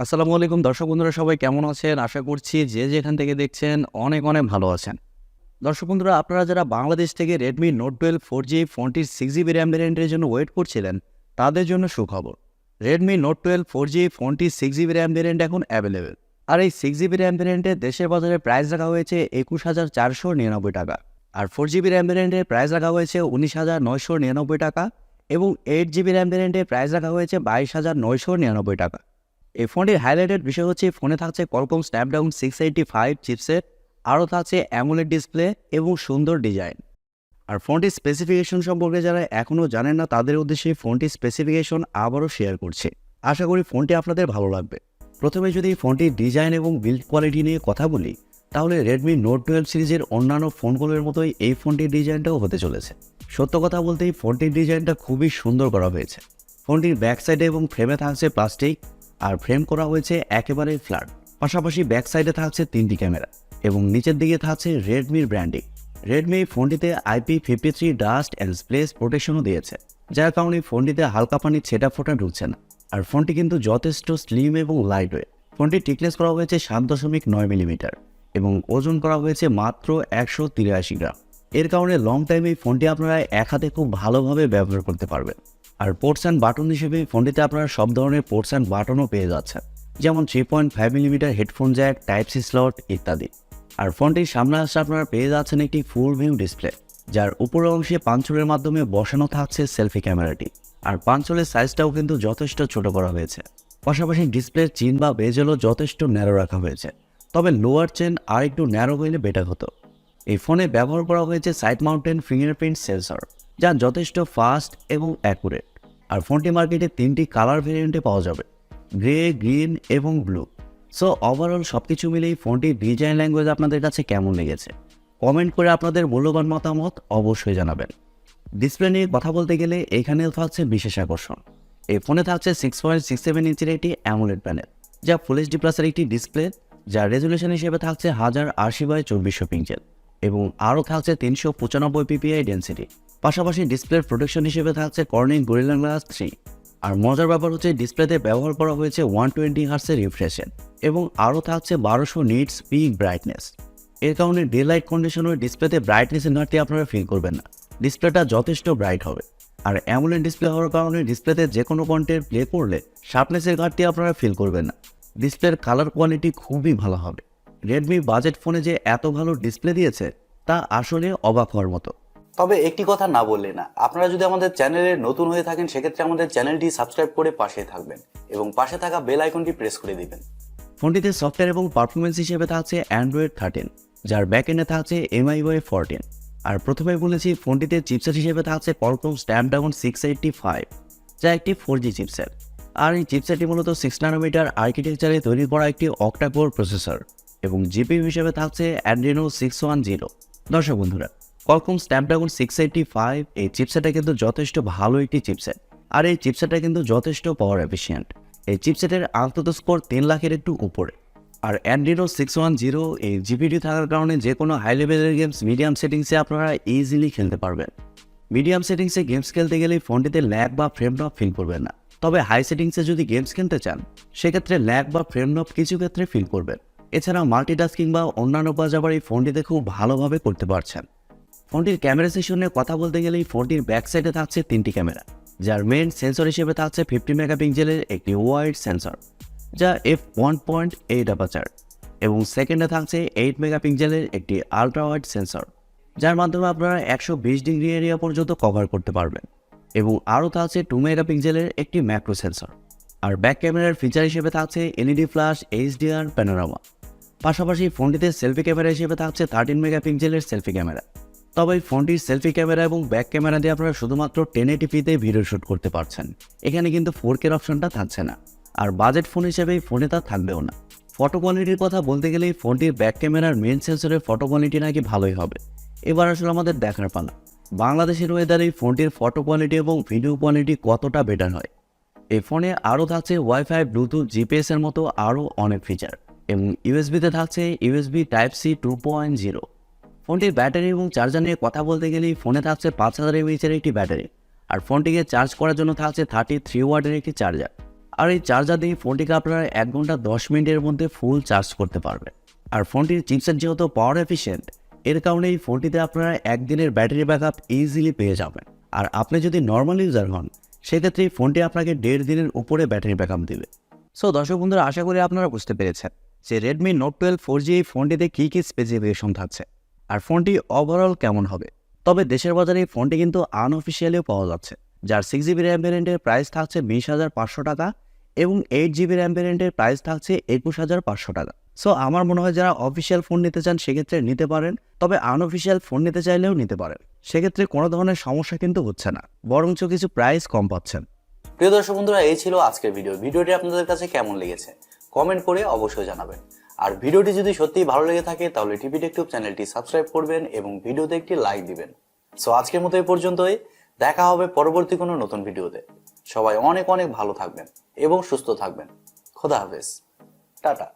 আসসালামু আলাইকুম দর্শক বন্ধুরা, সবাই কেমন আছেন? আশা করছি যে যেখান থেকে দেখছেন অনেক ভালো আছেন। দর্শক বন্ধুরা, আপনারা যারা বাংলাদেশ থেকে Redmi Note 12 4G ফোনটির 6GB RAM ভ্যারিয়েন্টের জন্য ওয়েট করছিলেন, তাদের জন্য সুখবর। Redmi Note 12 4G ফোনটির 6GB RAM ভ্যারিয়েন্ট এখন অ্যাভেলেবেল। আর এই 6GB RAM ভ্যারিয়েন্টের দেশের বাজারে প্রাইস রাখা হয়েছে 21,499 টাকা। আর 4GB RAM ভ্যারিয়েন্টের প্রাইস রাখা হয়েছে 19,999 টাকা এবং 8GB RAM ভ্যারিয়েন্টের প্রাইস রাখা হয়েছে 22,999 টাকা। এই ফোনটির হাইলাইটেড বিষয় হচ্ছে ফোনে থাকছে Qualcomm Snapdragon 685 চিপসেট, আরও থাকছে অ্যামোলেড ডিসপ্লে এবং সুন্দর ডিজাইন। আর ফোনটির স্পেসিফিকেশন সম্পর্কে যারা এখনও জানেন না, তাদের উদ্দেশ্যে ফোনটির স্পেসিফিকেশন আবারও শেয়ার করছে। আশা করি ফোনটি আপনাদের ভালো লাগবে। প্রথমে যদি ফোনটির ডিজাইন এবং বিল্ড কোয়ালিটি নিয়ে কথা বলি, তাহলে Redmi Note 12 সিরিজের অন্যান্য ফোনগুলোর মতোই এই ফোনটির ডিজাইনটাও হতে চলেছে। সত্য কথা বলতেই ফোনটির ডিজাইনটা খুবই সুন্দর করা হয়েছে। ফোনটির ব্যাক সাইডে এবং ফ্রেমে থাকছে প্লাস্টিক, আর ফ্রেম করা হয়েছে একেবারে ফ্ল্যাট। পাশাপাশি ব্যাক সাইডে থাকছে 3টি ক্যামেরা এবং নিচের দিকে থাকছে রেডমির ব্র্যান্ডিং। রেডমি ফোনটিতে IP53 ডাস্ট অ্যান্ড স্প্লেস প্রোটেকশনও দিয়েছে, যার কারণে ফোনটিতে হালকা পানির ছেটা ফোটা ঢুকছে না। আর ফোনটি কিন্তু যথেষ্ট স্লিম এবং লাইট ওয়েট। ফোনটি টিকনেস করা হয়েছে 7.9 মিলিমিটার এবং ওজন করা হয়েছে মাত্র 183 গ্রাম। এর কারণে লং টাইম এই ফোনটি আপনারা এক হাতে খুব ভালোভাবে ব্যবহার করতে পারবেন। আর পোর্টস অ্যান্ড বাটন হিসেবে ফোনটিতে আপনারা সব ধরনের পোর্টস অ্যান্ড বাটনও পেয়ে যাচ্ছেন, যেমন 3.5 millimetre headphone jack, type C slot ইত্যাদি। আর ফোনটির সামনে আসলে আপনারা পেয়ে যাচ্ছেন একটি ফুল ভিউ ডিসপ্লে, যার উপরের অংশে পাঞ্চলের মাধ্যমে বসানো থাকছে সেলফি ক্যামেরাটি। আর পাঞ্চলের সাইজটাও কিন্তু যথেষ্ট ছোট করা হয়েছে। পাশাপাশি ডিসপ্লের চিন বা বেজেলও যথেষ্ট ন্যারো রাখা হয়েছে, তবে লোয়ার চেন আর একটু ন্যারো হইলে বেটার হতো। এই ফোনে ব্যবহার করা হয়েছে সাইড মাউন্টেন ফিঙ্গারপ্রিন্ট সেন্সর, যা যথেষ্ট ফাস্ট এবং অ্যাকুরেট। আর ফোনটি মার্কেটে 3টি কালার ভেরিয়েন্টে পাওয়া যাবে, গ্রে, গ্রিন এবং ব্লু। সো ওভারঅল সব কিছু মিলেই ফোনটির ডিজাইন ল্যাঙ্গুয়েজ আপনাদের কাছে কেমন লেগেছে কমেন্ট করে আপনাদের মূল্যবান মতামত অবশ্যই জানাবেন। ডিসপ্লে নিয়ে কথা বলতে গেলে এখানেও থাকছে বিশেষ আকর্ষণ। এই ফোনে থাকছে 6.67 ইঞ্চির একটি অ্যামোলেড প্যানেল, যা ফুল এইচডি প্লাসের একটি ডিসপ্লে, যার রেজুলেশন হিসেবে থাকছে 1080x2400 পিক্সেল এবং আরও থাকছে 395 ppi ডেন্সিটি। পাশাপাশি ডিসপ্লের প্রোটেকশন হিসেবে থাকছে কর্নিং গরিলা গ্লাস 3। আর মজার ব্যাপার হচ্ছে ডিসপ্লেতে ব্যবহার করা হয়েছে 120 হার্টসের রিফ্রেশের এবং আরও থাকছে 1200 নিটস পিক ব্রাইটনেস। এর কারণে ডে লাইট কন্ডিশনের ডিসপ্লেতে ব্রাইটনেসের ঘাটতি আপনারা ফিল করবেন না, ডিসপ্লেটা যথেষ্ট ব্রাইট হবে। আর অ্যামোলেড ডিসপ্লে হওয়ার কারণে ডিসপ্লেতে যে কোনো কন্টেন্ট প্লে করলে শার্পনেসের ঘাটতি আপনারা ফিল করবেন না। ডিসপ্লের কালার কোয়ালিটি খুবই ভালো হবে। রেডমি বাজেট ফোনে যে এত ভালো ডিসপ্লে দিয়েছে তা আসলে অবাক হওয়ার মতো। তবে একটি কথা না বললে না, আপনারা যদি আমাদের চ্যানেলে নতুন হয়ে থাকেন সেক্ষেত্রে আমাদের চ্যানেলটি সাবস্ক্রাইব করে পাশে থাকবেন এবং পাশে থাকা বেল আইকনটি প্রেস করে দিবেন। ফোনটিতে সফটওয়্যার এবং পারফরমেন্স হিসেবে থাকছে অ্যান্ড্রয়েড 13, যার ব্যাকএন্ডে থাকছে MIUI 14। আর প্রথমে বলেছি ফোনটিতে চিপসেট হিসেবে থাকছে Qualcomm Snapdragon 685, যা একটি 4G চিপসেট। আর এই চিপসেটটি মূলত 6 ন্যানোমিটার আর্কিটেকচারে তৈরি করা একটি অক্টা-কোর প্রসেসর এবং জিপিইউ হিসেবে থাকছে Adreno 610। দর্শক বন্ধুরা, Qualcomm Snapdragon 685 এই চিপসেটটা কিন্তু যথেষ্ট ভালো একটি চিপসেট, আর এই চিপসেটটা কিন্তু যথেষ্ট পাওয়ার এফিশিয়েন্ট। এই চিপসেটের আন্তত স্কোর 3 লাখের একটু উপরে। আর Adreno 610 এই জিপিইউ থাকার কারণে যে কোনো হাই লেভেলের গেমস মিডিয়াম সেটিংসে আপনারা ইজিলি খেলতে পারবেন। মিডিয়াম সেটিংসে গেমস খেলতে গেলে ফোনটিতে ল্যাগ বা ফ্রেম ড্রপ ফিল করবেন না, তবে হাই সেটিংসে যদি গেমস খেলতে চান সেক্ষেত্রে ল্যাগ বা ফ্রেম ড্রপ কিছু ক্ষেত্রে ফিল করবেন। এছাড়া মাল্টিটাস্কিং বা অন্যান্য কাজ আবার এই ফোনটিতে খুব ভালোভাবে করতে পারছেন। ফোনটির ক্যামেরা সেকশনে কথা বলতে গেলেই ফোনটির ব্যাক সাইডে থাকছে 3টি ক্যামেরা, যার মেইন সেন্সর হিসেবে থাকছে 50 মেগাপিক্সেলের একটি ওয়াইড সেন্সর, যা f1.8 অ্যাপারচার এবং সেকেন্ডে থাকছে 8 মেগাপিক্সেলের একটি আলট্রা ওয়াইড সেন্সর, যার মাধ্যমে আপনারা 120 ডিগ্রি এরিয়া পর্যন্ত কভার করতে পারবেন এবং আরও থাকছে 2 মেগাপিক্সেলের একটি ম্যাক্রো সেন্সর। আর ব্যাক ক্যামেরার ফিচার হিসেবে থাকছে এলইডি ফ্ল্যাশ, HDR, প্যানোরামা। পাশাপাশি ফোনটিতে সেলফি ক্যামেরা হিসেবে থাকছে 13 মেগাপিক্সেলের সেলফি ক্যামেরা। তবে ফোনটির সেলফি ক্যামেরা এবং ব্যাক ক্যামেরা দিয়ে আপনারা শুধুমাত্র 1080p-তে ভিডিও শ্যুট করতে পারছেন, এখানে কিন্তু 4K অপশনটা থাকছে না। আর বাজেট ফোন হিসেবে ফোনে তা থাকবেও না। ফটো কোয়ালিটির কথা বলতে গেলেই ফোনটির ব্যাক ক্যামেরার মেন সেন্সরের ফটো কোয়ালিটি নাকি ভালোই হবে। এবার আসলে আমাদের দেখার পালা বাংলাদেশের ওয়েদারে এই ফোনটির ফটো কোয়ালিটি এবং ভিডিও কোয়ালিটি কতটা বেটার হয়। এই ফোনে আরও থাকছে ওয়াইফাই, ব্লুটুথ, জিপিএস এর মতো আরও অনেক ফিচার এবং ইউএসবিতে থাকছে USB টাইপ সি 2.0। ফোনটির ব্যাটারি এবং চার্জার নিয়ে কথা বলতে গেলেই ফোনে থাকছে 5000 mAh একটি ব্যাটারি, আর ফোনটিকে চার্জ করার জন্য থাকছে 33 ওয়াটের একটি চার্জার। আর এই চার্জার দিয়ে ফোনটিকে আপনারা 1 ঘন্টা 10 মিনিটের মধ্যে ফুল চার্জ করতে পারবেন। আর ফোনটির চিপসেট যেহেতু পাওয়ার এফিশিয়েন্ট, এর কারণে এই ফোনটিতে আপনারা একদিনের ব্যাটারি ব্যাকআপ ইজিলি পেয়ে যাবেন। আর আপনি যদি নর্মাল ইউজার হন, সেক্ষেত্রে এই ফোনটি আপনাকে 1.5 দিনের উপরে ব্যাটারি ব্যাকআপ দেবে। সো দর্শক বন্ধুরা, আশা করি আপনারা বুঝতে পেরেছেন যে রেডমি নোট 12 4G এই ফোনটিতে কী কী স্পেসিফিকেশন থাকছে আর ফোনটি ওভারঅল কেমন হবে। তবে দেশের বাজারে এই ফোনটি কিন্তু আনঅফিসিয়ালিও পাওয়া যাচ্ছে, যার 6GB র্যাম ভ্যারিয়েন্টের প্রাইস থাকছে 20,500 টাকা এবং 8GB র্যাম ভ্যারিয়েন্টের প্রাইস থাকছে 21,500 টাকা। সো আমার মনে হয় যারা অফিসিয়াল ফোন নিতে চান সেক্ষেত্রে নিতে পারেন, তবে আনঅফিসিয়াল ফোন নিতে চাইলেও নিতে পারেন। সেক্ষেত্রে কোনো ধরনের সমস্যা কিন্তু হচ্ছে না, বরঞ্চ কিছু প্রাইস কম পাচ্ছেন। প্রিয় দর্শক বন্ধুরা, এই ছিল আজকের ভিডিওটি আপনাদের কাছে কেমন লেগেছে কমেন্ট করে অবশ্যই জানাবেন। আর ভিডিওটি যদি সত্যিই ভালো লেগে থাকে তাহলে TechTube চ্যানেলটি সাবস্ক্রাইব করবেন এবং ভিডিওতে একটি লাইক দিবেন। সো আজকের মতো এই পর্যন্তই, দেখা হবে পরবর্তী কোনো নতুন ভিডিওতে। সবাই অনেক অনেক ভালো থাকবেন এবং সুস্থ থাকবেন। খোদা হাফেজ, টাটা।